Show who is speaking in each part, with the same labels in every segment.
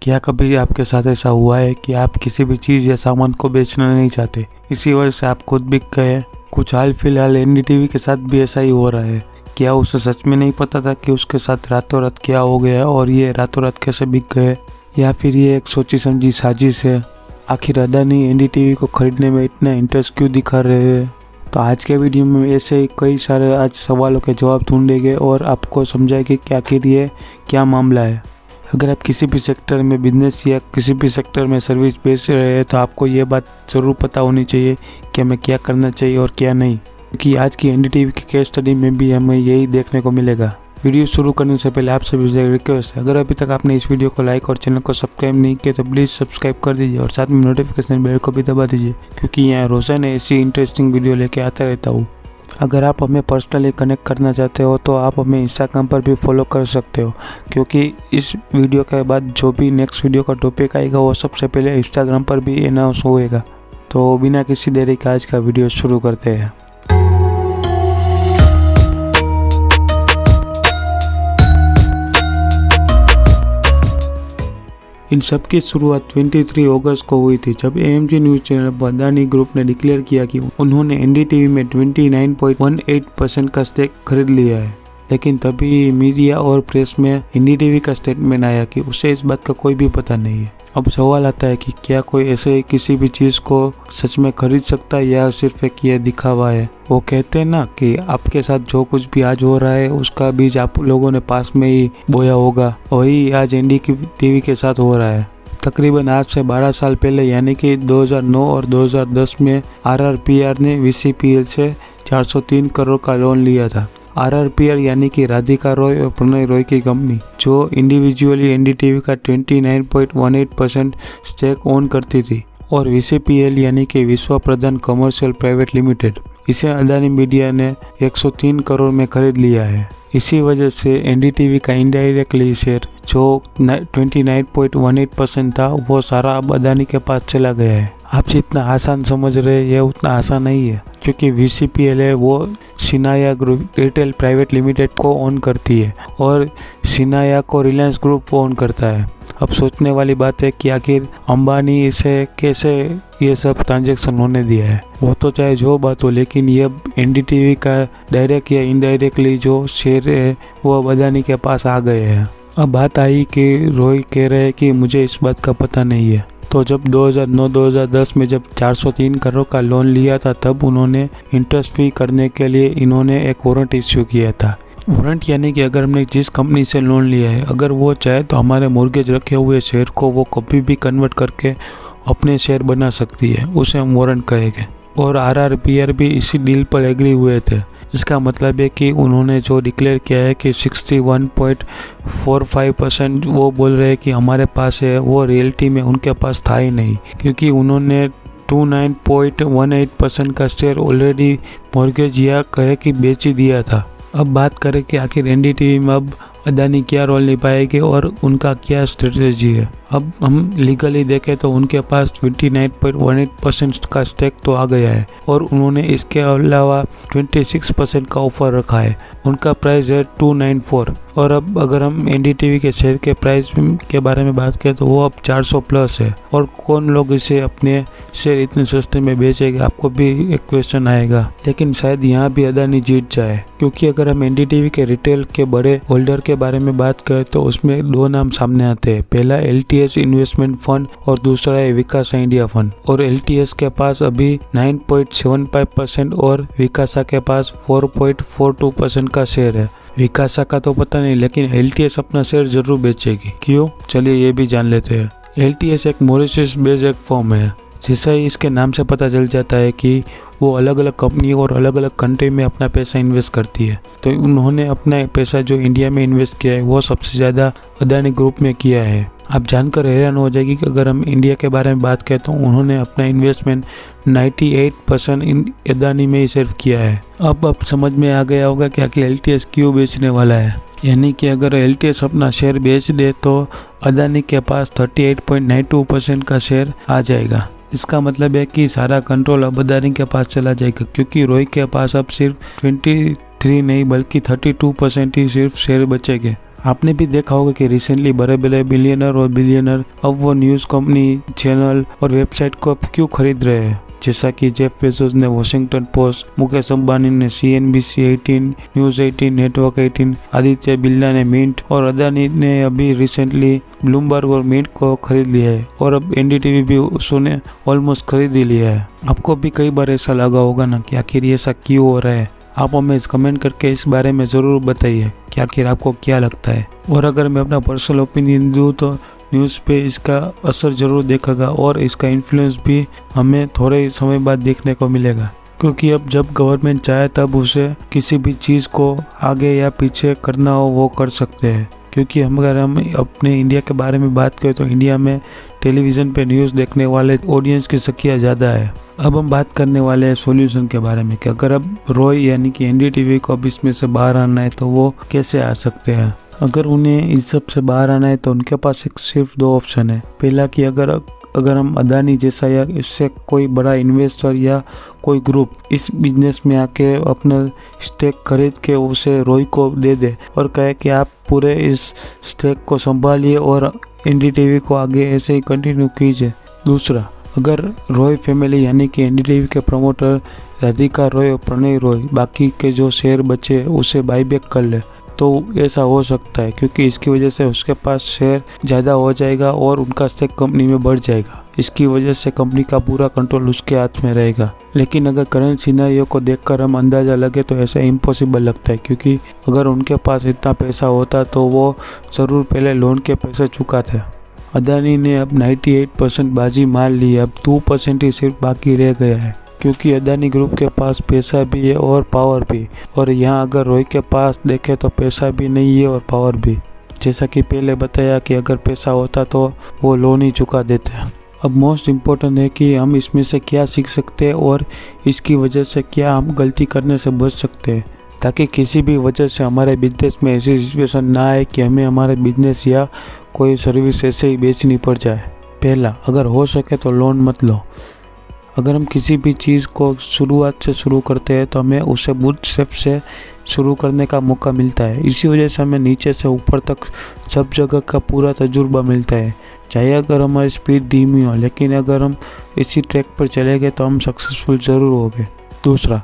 Speaker 1: क्या कभी आपके साथ ऐसा हुआ है कि आप किसी भी चीज़ या सामान को बेचना नहीं चाहते, इसी वजह से आप खुद बिक गए? कुछ हाल फिलहाल एनडीटीवी के साथ भी ऐसा ही हो रहा है। क्या उसे सच में नहीं पता था कि उसके साथ रातों रात क्या हो गया और ये रातों रात कैसे बिक गए, या फिर ये एक सोची समझी साजिश है? आखिर अदानी एनडीटीवी को खरीदने में इतना इंटरेस्ट क्यों दिखा रहे हैं? तो आज के वीडियो में ऐसे ही कई सारे आज सवालों के जवाब ढूंढेंगे और आपको समझाएंगे कि आखिर ये क्या मामला है। अगर आप किसी भी सेक्टर में बिजनेस या किसी भी सेक्टर में सर्विस बेच रहे हैं तो आपको ये बात ज़रूर पता होनी चाहिए कि हमें क्या करना चाहिए और क्या नहीं, क्योंकि आज की एनडीटीवी की केस स्टडी में भी हमें यही देखने को मिलेगा। वीडियो शुरू करने से पहले आप सभी से रिक्वेस्ट है, अगर अभी तक आपने इस वीडियो को लाइक और चैनल को सब्सक्राइब नहीं किया तो प्लीज़ सब्सक्राइब कर दीजिए और साथ में नोटिफिकेशन बेल को भी दबा दीजिए, क्योंकि यहाँ रोज़ाना ऐसी इंटरेस्टिंग वीडियो लेके आता रहता हूँ। अगर आप हमें पर्सनली कनेक्ट करना चाहते हो तो आप हमें इंस्टाग्राम पर भी फॉलो कर सकते हो, क्योंकि इस वीडियो के बाद जो भी नेक्स्ट वीडियो का टॉपिक आएगा वो सबसे पहले इंस्टाग्राम पर भी अनाउंस होएगा। तो बिना किसी देरी के आज का वीडियो शुरू करते हैं। इन सब की शुरुआत 23 अगस्त को हुई थी, जब एएमजी न्यूज़ चैनल पर अदानी ग्रुप ने डिक्लेयर किया कि उन्होंने एनडीटीवी में 29.18% का स्टेक खरीद लिया है। लेकिन तभी मीडिया और प्रेस में एनडीटीवी का स्टेटमेंट आया कि उसे इस बात का कोई भी पता नहीं है। अब सवाल आता है कि क्या कोई ऐसे किसी भी चीज़ को सच में खरीद सकता है या सिर्फ एक ये दिखावा है? वो कहते हैं ना कि आपके साथ जो कुछ भी आज हो रहा है उसका बीज आप लोगों ने पास में ही बोया होगा, वही आज एनडीटीवी के साथ हो रहा है। तकरीबन आज से 12 साल पहले यानी कि 2009 और 2010 में आरआरपीआर ने वीसीपीएल से 403 करोड़ का लोन लिया था। आरआरपीआर यानी कि राधिका रॉय और प्रणय रॉय की कंपनी, जो इंडिविजुअली एनडीटीवी का 29.18% स्टेक ओन करती थी, और वीसीपीएल यानी कि विश्व प्रधान कमर्शियल प्राइवेट लिमिटेड, इसे अदानी मीडिया ने 103 करोड़ में खरीद लिया है। इसी वजह से एनडीटीवी का इनडायरेक्टली शेयर जो 29.18% था वो सारा अब अदानी के पास चला गया है। आप जितना आसान समझ रहे हैं ये उतना आसान नहीं है, क्योंकि वीसीपीएल है वो सिनाया ग्रुप रिटेल प्राइवेट लिमिटेड को ओन करती है और सिनाया को रिलायंस ग्रुप ओन करता है। अब सोचने वाली बात है कि आखिर अंबानी इसे कैसे ये सब ट्रांजैक्शन होने दिया है। वो तो चाहे जो बात हो, लेकिन ये एनडीटीवी का डायरेक्ट या इनडायरेक्टली जो शेयर है वो अब अदानी के पास आ गए हैं। अब बात आई कि रॉय कह रहे हैं कि मुझे इस बात का पता नहीं है। तो जब 2009-2010 में जब 403 करोड़ का लोन लिया था तब उन्होंने इंटरेस्ट फ्री करने के लिए इन्होंने एक वारंट इश्यू किया था। वारंट यानी कि अगर हमने जिस कंपनी से लोन लिया है, अगर वो चाहे तो हमारे मॉर्गेज रखे हुए शेयर को वो कभी भी कन्वर्ट करके अपने शेयर बना सकती है, उसे हम वारंट कहेंगे। और आरआरपीआर भी इसी डील पर एग्री हुए थे। इसका मतलब है कि उन्होंने जो डिक्लेयर किया है कि 61.45% वो बोल रहे हैं कि हमारे पास है, वो रियलिटी में उनके पास था ही नहीं, क्योंकि उन्होंने 29.18% का शेयर ऑलरेडी मॉर्गेज या कहे कि बेच ही दिया था। अब बात करें कि आखिर एनडीटीवी में अब अदानी क्या रोल निभाएगी और उनका क्या स्ट्रेटजी है। अब हम लीगली देखें तो उनके पास 29.18% का स्टेक तो आ गया है और उन्होंने इसके अलावा 26% का ऑफर रखा है। उनका प्राइस है 294, और अब अगर हम एनडीटीवी के शेयर के प्राइस के बारे में बात करें तो वो अब 400 प्लस है। और कौन लोग इसे अपने शेयर इतने सस्ते में बेचेंगे, आपको भी एक क्वेश्चन आएगा। लेकिन शायद यहाँ भी अदानी जीत जाए, क्योंकि अगर हम एनडीटीवी के रिटेल के बड़े होल्डर के बारे में बात करें तो उसमें दो नाम सामने आते हैं। पहला एलटीएस इन्वेस्टमेंट फंड और दूसरा है विकासा इंडिया फंड। और एलटीएस के पास अभी 9.75% और विकासा के पास 4.42% का शेयर है। विकासा का तो पता नहीं, लेकिन एलटीएस अपना शेयर जरूर बेचेगी। क्यों, चलिए ये भी जान लेते हैं। एलटीएस एक मॉरिशस बेस्ड एक फर्म है। जैसा ही इसके नाम से पता चल जाता है कि वो अलग अलग कंपनी और अलग अलग कंट्री में अपना पैसा इन्वेस्ट करती है, तो उन्होंने अपना पैसा जो इंडिया में इन्वेस्ट किया है वो सबसे ज़्यादा अदानी ग्रुप में किया है। आप जानकर हैरान हो जाएगी कि अगर हम इंडिया के बारे में बात करें तो उन्होंने अपना इन्वेस्टमेंट 98% अदानी में ही सिर्फ किया है। अब समझ में आ गया होगा कि आखिर एलटीएस क्यों बेचने वाला है। यानी कि अगर एलटीएस अपना शेयर बेच दे तो अदानी के पास 38.92% का शेयर आ जाएगा। इसका मतलब है कि सारा कंट्रोल अब अदानी के पास चला जाएगा, क्योंकि रॉय के पास अब सिर्फ 23 नहीं बल्कि 32% ही सिर्फ शेयर बचेंगे। आपने भी देखा होगा कि रिसेंटली बड़े बड़े बिलियनर और बिलियनर अब वो न्यूज़ कंपनी, चैनल और वेबसाइट को अब क्यों खरीद रहे हैं। जैसा कि जेफ बेजोस ने वॉशिंगटन पोस्ट, मुकेश अंबानी ने CNBC 18, news 18, network 18, Aditya Birla ने मिंट और अदानी ने अभी रिसेंटली ब्लूमबर्ग और मिंट को खरीद लिया है और अब NDTV भी उसने ऑलमोस्ट खरीद ही लिया है। आपको भी कई बार ऐसा लगा होगा ना कि आखिर ये ऐसा क्यों हो रहा है। आप हमें कमेंट करके इस बारे में ज़रूर बताइए कि आखिर आपको क्या लगता है। और अगर मैं अपना पर्सनल ओपिनियन दूँ तो न्यूज़ पे इसका असर ज़रूर देखेगा और इसका इन्फ्लुएंस भी हमें थोड़े समय बाद देखने को मिलेगा, क्योंकि अब जब गवर्नमेंट चाहे तब उसे किसी भी चीज़ को आगे या पीछे करना हो वो कर सकते हैं। क्योंकि अगर हम अपने इंडिया के बारे में बात करें तो इंडिया में टेलीविज़न पे न्यूज़ देखने वाले ऑडियंस की संख्या ज़्यादा है। अब हम बात करने वाले हैं सॉल्यूशन के बारे में कि अगर अब रॉय यानी कि NDTV को अब इसमें से बाहर आना है तो वो कैसे आ सकते हैं। अगर उन्हें इस सब से बाहर आना है तो उनके पास सिर्फ 2 ऑप्शन है। पहला कि अगर हम अदानी जैसा या इससे कोई बड़ा इन्वेस्टर या कोई ग्रुप इस बिजनेस में आके अपना स्टेक खरीद के उसे रॉय को दे दे और कहे कि आप पूरे इस स्टेक को संभालिए और NDTV को आगे ऐसे ही कंटिन्यू कीजिए। दूसरा, अगर रॉय फैमिली यानी कि NDTV के प्रमोटर राधिका रॉय और प्रणय रॉय बाकी के जो शेयर बचे उसे बाईबैक कर ले तो ऐसा हो सकता है, क्योंकि इसकी वजह से उसके पास शेयर ज़्यादा हो जाएगा और उनका स्टेक कंपनी में बढ़ जाएगा। इसकी वजह से कंपनी का पूरा कंट्रोल उसके हाथ में रहेगा। लेकिन अगर करंट सिनेरियो को देखकर हम अंदाज़ा लगे तो ऐसा इम्पॉसिबल लगता है, क्योंकि अगर उनके पास इतना पैसा होता तो वो ज़रूर पहले लोन के पैसे चुकाते। अदानी ने अब 98% बाजी मार ली है, अब 2% ही सिर्फ बाकी रह गया है, क्योंकि अदानी ग्रुप के पास पैसा भी है और पावर भी। और यहाँ अगर रॉय के पास देखें तो पैसा भी नहीं है और पावर भी। जैसा कि पहले बताया कि अगर पैसा होता तो वो लोन ही चुका देते हैं। अब मोस्ट इम्पोर्टेंट है कि हम इसमें से क्या सीख सकते हैं और इसकी वजह से क्या हम गलती करने से बच सकते हैं, ताकि किसी भी वजह से हमारे बिजनेस में ऐसी सिचुएशन ना आए कि हमें हमारे बिजनेस या कोई सर्विस ऐसे ही बेचनी पड़ जाए। पहला, अगर हो सके तो लोन मत लो। अगर हम किसी भी चीज़ को शुरुआत से शुरू करते हैं तो हमें उसे बूटस्ट्रैप से शुरू करने का मौका मिलता है। इसी वजह से हमें नीचे से ऊपर तक सब जगह का पूरा तजुर्बा मिलता है। चाहे अगर हमारी स्पीड धीमी हो, लेकिन अगर हम इसी ट्रैक पर चले गए तो हम सक्सेसफुल ज़रूर होंगे। दूसरा,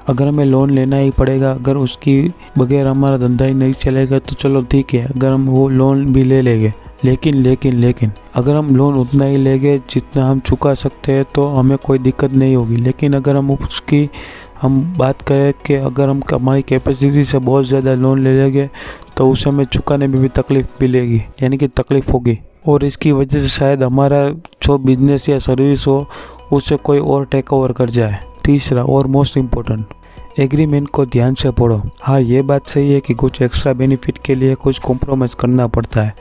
Speaker 1: अगर हमें लोन लेना ही पड़ेगा, अगर उसकी बगैर हमारा धंधा ही नहीं चलेगा तो चलो ठीक है, अगर हम वो लोन भी ले लेंगे। लेकिन अगर हम लोन उतना ही लेंगे जितना हम चुका सकते हैं तो हमें कोई दिक्कत नहीं होगी। लेकिन अगर हम बात करें कि अगर हम हमारी कैपेसिटी से बहुत ज़्यादा लोन ले लेंगे तो उसे हमें चुकाने में भी तकलीफ मिलेगी, यानी कि तकलीफ होगी, और इसकी वजह से शायद हमारा जो बिजनेस या सर्विस हो उसे कोई और टेक ओवर कर जाए। तीसरा और मोस्ट इम्पोर्टेंट, एग्रीमेंट को ध्यान से पढ़ो। हाँ, ये बात सही है कि कुछ एक्स्ट्रा बेनिफिट के लिए कुछ कॉम्प्रोमाइज़ करना पड़ता है,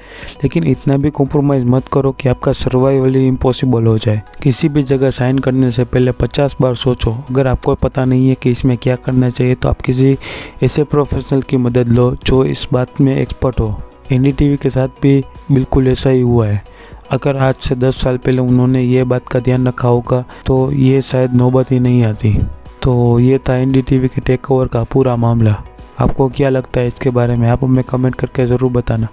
Speaker 1: लेकिन इतना भी कॉम्प्रोमाइज़ मत करो कि आपका सर्वाइवल ही इम्पॉसिबल हो जाए। किसी भी जगह साइन करने से पहले 50 बार सोचो। अगर आपको पता नहीं है कि इसमें क्या करना चाहिए तो आप किसी ऐसे प्रोफेशनल की मदद लो जो इस बात में एक्सपर्ट हो। NDTV के साथ भी बिल्कुल ऐसा ही हुआ है। अगर आज से 10 साल पहले उन्होंने ये बात का ध्यान रखा होगा तो ये शायद नौबत ही नहीं आती। तो ये था NDTV के टेक ओवर का पूरा मामला। आपको क्या लगता है इसके बारे में, आप हमें कमेंट करके ज़रूर बताना।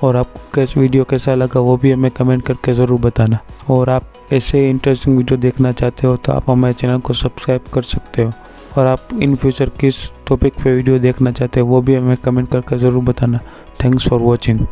Speaker 1: और आपको कैसा वीडियो कैसा लगा वो भी हमें कमेंट करके ज़रूर बताना। और आप ऐसे इंटरेस्टिंग वीडियो देखना चाहते हो तो आप हमारे चैनल को सब्सक्राइब कर सकते हो। और आप इन फ्यूचर किस टॉपिक पे वीडियो देखना चाहते हो वो भी हमें कमेंट करके ज़रूर बताना। Thanks for watching.